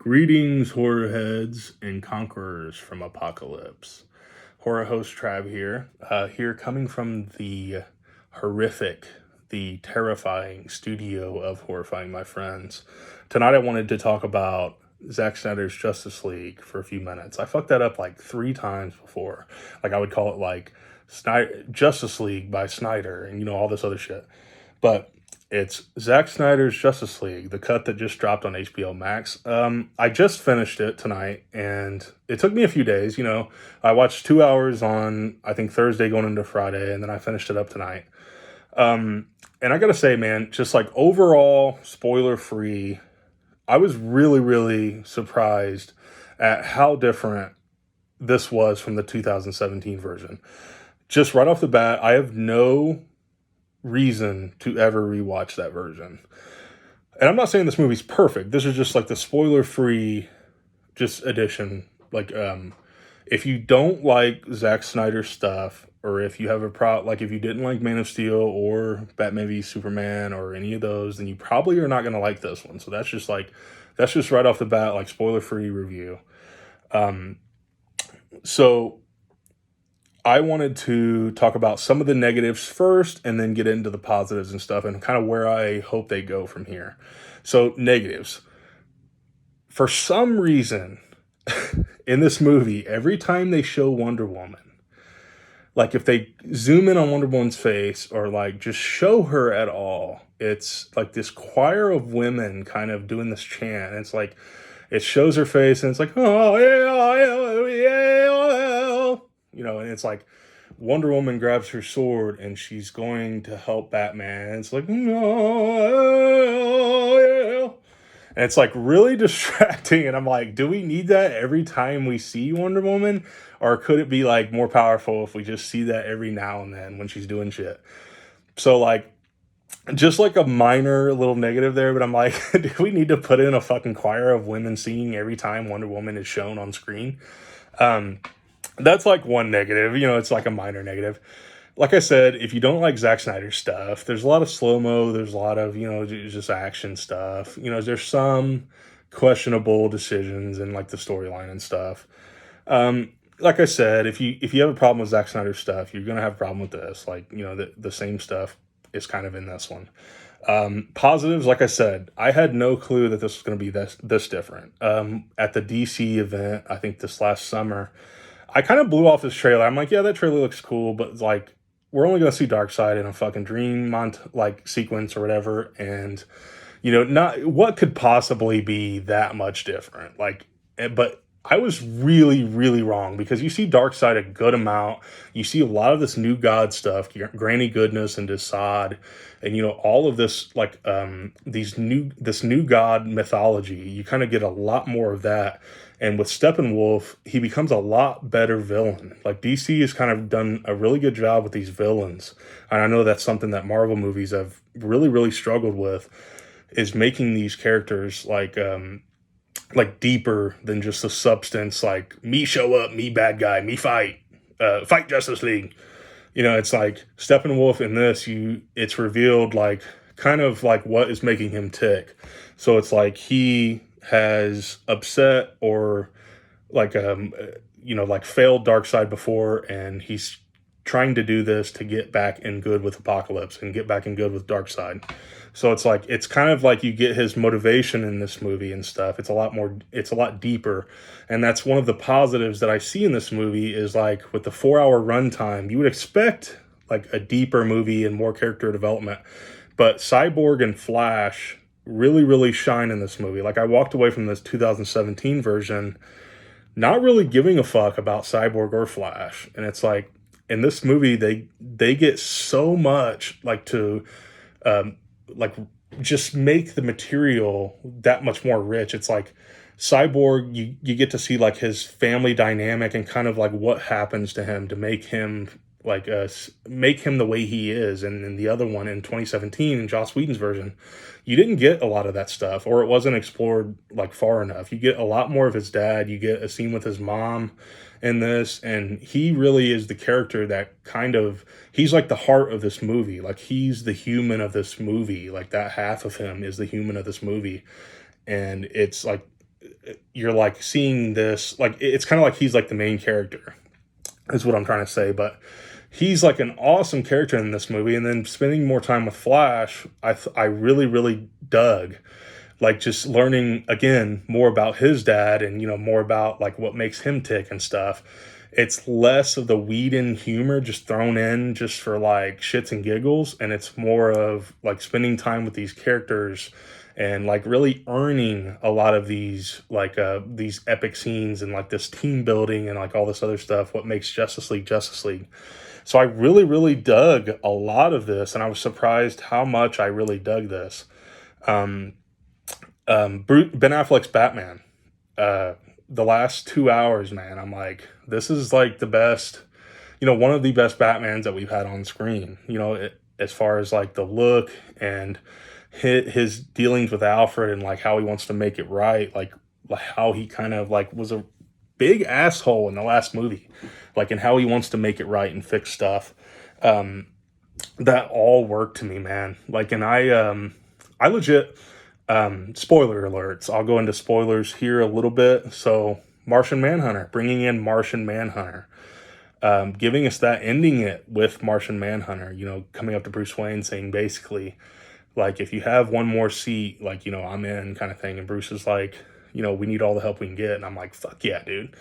Greetings, horror heads and conquerors from Apocalypse. Horror host Trav here, here coming from the horrific, the terrifying studio of Horrifying My Friends. Tonight I wanted to talk about Zack Snyder's Justice League for a few minutes. I fucked that up like 3 times before. Like I would call it like Justice League by Snyder and all this other shit. But it's Zack Snyder's Justice League, the cut that just dropped on HBO Max. I just finished it tonight, and it took me a few days. I watched 2 hours on, I think, Thursday going into Friday, and then I finished it up tonight. And I gotta say, man, just like overall, spoiler-free, I was really, really surprised at how different this was from the 2017 version. Just right off the bat, I have no reason to ever rewatch that version. And I'm not saying this movie's perfect. This is just like the spoiler-free just edition. Like, if you don't like Zack Snyder stuff, or if you have like if you didn't like Man of Steel or Batman v Superman or any of those, then you probably are not going to like this one. So that's just right off the bat, like spoiler-free review. So I wanted to talk about some of the negatives first and then get into the positives and stuff and kind of where I hope they go from here. So, negatives. For some reason, in this movie, every time they show Wonder Woman, like if they zoom in on Wonder Woman's face or like just show her at all, it's like this choir of women kind of doing this chant. And it's like, it shows her face and it's like, oh, yeah, and it's like Wonder Woman grabs her sword and she's going to help Batman. And it's like, no, yeah. And it's like really distracting. And I'm like, do we need that every time we see Wonder Woman? Or could it be like more powerful if we just see that every now and then when she's doing shit? So like, just like a minor little negative there, but I'm like, do we need to put in a fucking choir of women singing every time Wonder Woman is shown on screen? That's like one negative, it's like a minor negative. Like I said, if you don't like Zack Snyder stuff, there's a lot of slow-mo, there's a lot of, just action stuff. There's some questionable decisions in like the storyline and stuff. Like I said, if you have a problem with Zack Snyder stuff, you're gonna have a problem with this. Like, the same stuff is kind of in this one. Positives, like I said, I had no clue that this was going to be this different. At the DC event, I think this last summer, I kind of blew off this trailer. I'm like, yeah, that trailer looks cool, but like, we're only going to see Darkseid in a fucking dream sequence or whatever, and not what could possibly be that much different. But I was really, really wrong because you see Darkseid a good amount. You see a lot of this new God stuff, Granny Goodness and Desaad, and all of this this new God mythology. You kind of get a lot more of that. And with Steppenwolf, he becomes a lot better villain. Like DC has kind of done a really good job with these villains, and I know that's something that Marvel movies have really, really struggled with, is making these characters like deeper than just the substance, like me show up, me bad guy, me fight Justice League. It's like Steppenwolf in this, it's revealed like kind of like what is making him tick. So it's like he has upset or like failed Darkseid before, and he's trying to do this to get back in good with Apocalypse and get back in good with Darkseid. So it's kind of like you get his motivation in this movie and stuff. It's a lot deeper. And that's one of the positives that I see in this movie is like with the 4-hour runtime, you would expect like a deeper movie and more character development. But Cyborg and Flash really, really shine in this movie. Like I walked away from this 2017 version not really giving a fuck about Cyborg or Flash. And it's like in this movie, they get so much like to like just make the material that much more rich. It's like Cyborg, you get to see like his family dynamic and kind of like what happens to him to make him the way he is. And in the other one in 2017, in Joss Whedon's version, you didn't get a lot of that stuff, or it wasn't explored like far enough. You get a lot more of his dad. You get a scene with his mom in this, and he really is the character that he's like the heart of this movie. Like he's the human of this movie. Like that half of him is the human of this movie. And it's like you're like seeing this, like it's kind of like he's like the main character, is what I'm trying to say. But he's like an awesome character in this movie. And then spending more time with Flash, I really really dug, like just learning again more about his dad, and more about like what makes him tick and stuff. It's less of the Whedon humor just thrown in just for like shits and giggles, and it's more of like spending time with these characters and like really earning a lot of these epic scenes and like this team building and like all this other stuff, what makes Justice League. So I really really dug a lot of this, and I was surprised how much I really dug this. um Ben Affleck's Batman, uh the last 2 hours, man, I'm like, this is like the best, one of the best Batmans that we've had on screen, as far as like the look and his dealings with Alfred, and like how he wants to make it right, like how he kind of like was a big asshole in the last movie, like, and how he wants to make it right and fix stuff. um that all worked to me, man. Like, and I legit, spoiler alerts, I'll go into spoilers here a little bit. So Martian Manhunter, bringing in Martian Manhunter, giving us that, ending it with Martian Manhunter, coming up to Bruce Wayne saying basically, like, if you have one more seat, like, I'm in, kind of thing. And Bruce is like, we need all the help we can get. And I'm like, fuck yeah, dude.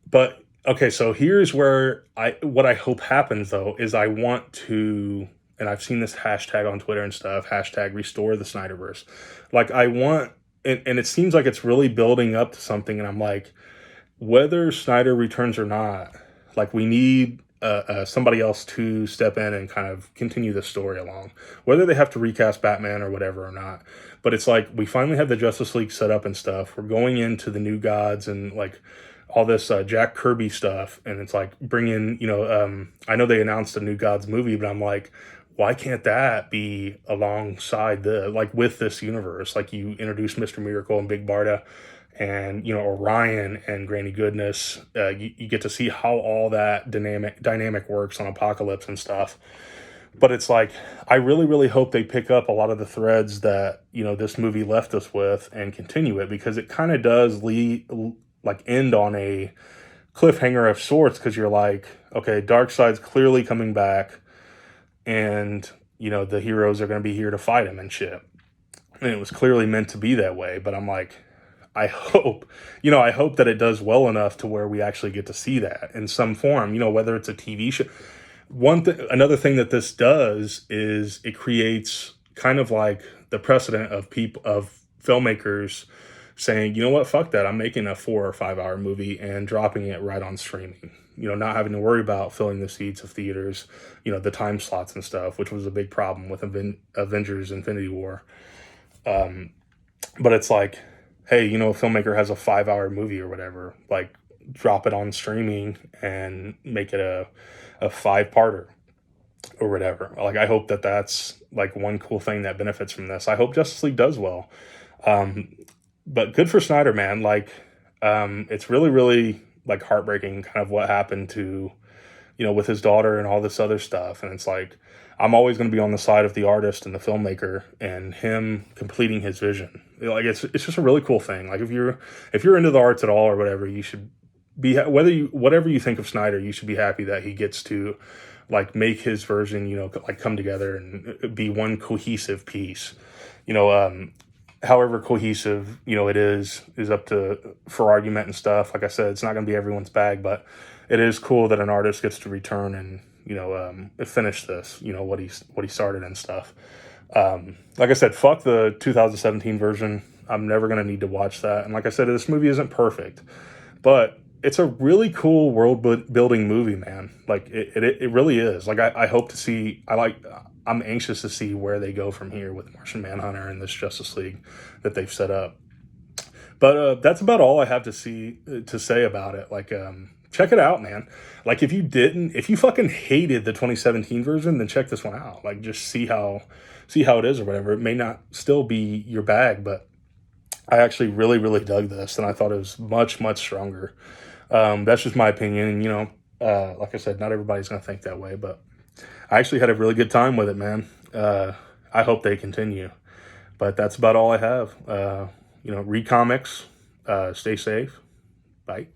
But okay, so here's where what I hope happens though is I want to, and I've seen this hashtag on Twitter and stuff, hashtag restore the Snyderverse. Like, I want, and it seems like it's really building up to something, and I'm like, whether Snyder returns or not, like, we need somebody else to step in and kind of continue the story along, whether they have to recast Batman or whatever or not. But it's like, we finally have the Justice League set up and stuff. We're going into the New Gods and like all this Jack Kirby stuff, and it's like, bring in, I know they announced a New Gods movie, but I'm like, why can't that be alongside like with this universe? Like, you introduce Mr. Miracle and Big Barda, and Orion and Granny Goodness. You get to see how all that dynamic works on Apocalypse and stuff. But it's like, I really really hope they pick up a lot of the threads that this movie left us with and continue it, because it kind of does like end on a cliffhanger of sorts, because you're like, okay, Darkseid's clearly coming back, and the heroes are going to be here to fight him and shit, and it was clearly meant to be that way. But I'm like, I hope, I hope that it does well enough to where we actually get to see that in some form, whether it's a TV show. Another thing that this does is it creates kind of like the precedent of filmmakers saying, you know what, fuck that, I'm making a 4 or 5 hour movie and dropping it right on streaming, not having to worry about filling the seats of theaters, the time slots and stuff, which was a big problem with Avengers Infinity War. But it's like, hey, a filmmaker has a 5 hour movie or whatever, like, drop it on streaming and make it a 5-parter or whatever. Like, I hope that that's like one cool thing that benefits from this. I hope Justice League does well. But good for Snyder, man. Like, it's really really like heartbreaking kind of what happened to, with his daughter and all this other stuff. And it's like, I'm always going to be on the side of the artist and the filmmaker and him completing his vision. Like, it's just a really cool thing. Like, if you're into the arts at all or whatever, you should be, whatever you think of Snyder, you should be happy that he gets to like make his version, like come together and be one cohesive piece. However cohesive, it is up to, for argument and stuff. Like I said, it's not going to be everyone's bag, but it is cool that an artist gets to return and, finish this, what he started and stuff. Like I said, fuck the 2017 version. I'm never going to need to watch that. And like I said, this movie isn't perfect, but it's a really cool world building movie, man. Like, it really is. Like, I hope to see, I'm anxious to see where they go from here with Martian Manhunter and this Justice League that they've set up. But that's about all I have to say about it. Like, check it out, man. Like, if you fucking hated the 2017 version, then check this one out. Like, just see how it is or whatever. It may not still be your bag, but I actually really, really dug this, and I thought it was much, much stronger. That's just my opinion. Like I said, not everybody's going to think that way, but I actually had a really good time with it, man. I hope they continue. But that's about all I have. Read comics, Stay safe. Bye.